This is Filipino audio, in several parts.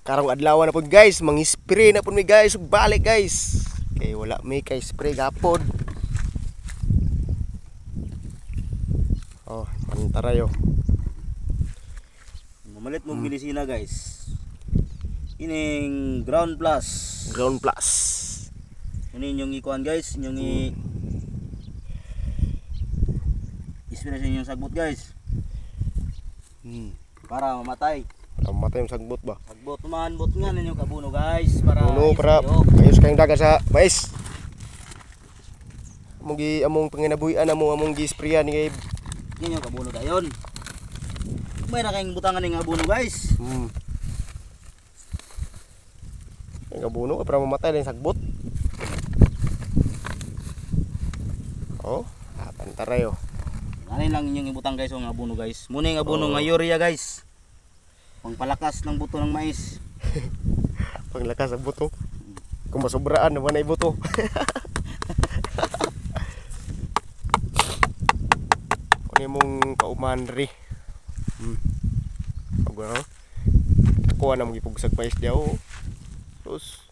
Karong adlaw na po guys, mangi-spray na po mi guys, balik guys. Kay wala may kay spray gapon. Oh, mantarayo. Mamalit mo milisina guys. Ining ground plus. Ground plus. Ini yung ikuan guys, yung inspiration yung sagbot guys. Para mamatay. Matay yung sagbot ba? Sagbot naman, bot nga ninyo kabuno guys. Para Puno para ayos kayong daga sa mais. Among panginabuhian among gi-sprayan ni kay ninyo kabuno dayon. May na kayong butangan ng abuno guys. Ang abuno para mamatay lang yung sagbot. Oh, pantarayo. Ano lang inyong ibutang guys ang abuno guys. Muna yung abuno nga urea guys. Pangpalakas ng buto ng mais. Panglakas ang buto. Kung masobraan naman ay buto. Ano mong kauman ri. Pagano? Ako na magipugsag mais daw. Terus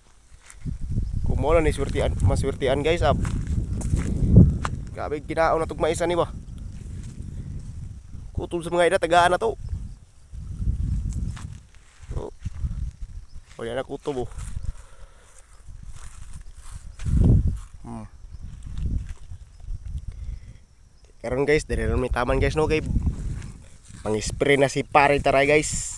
kumuha ni swertian, maswertian guys up. Grabe ginaon na tug mais ani ba? Kutol sa mga ida tagaan na to. O yan na kutob oh. Karon guys, dire ron may taman guys no kay pang-spray na si pare taray guys.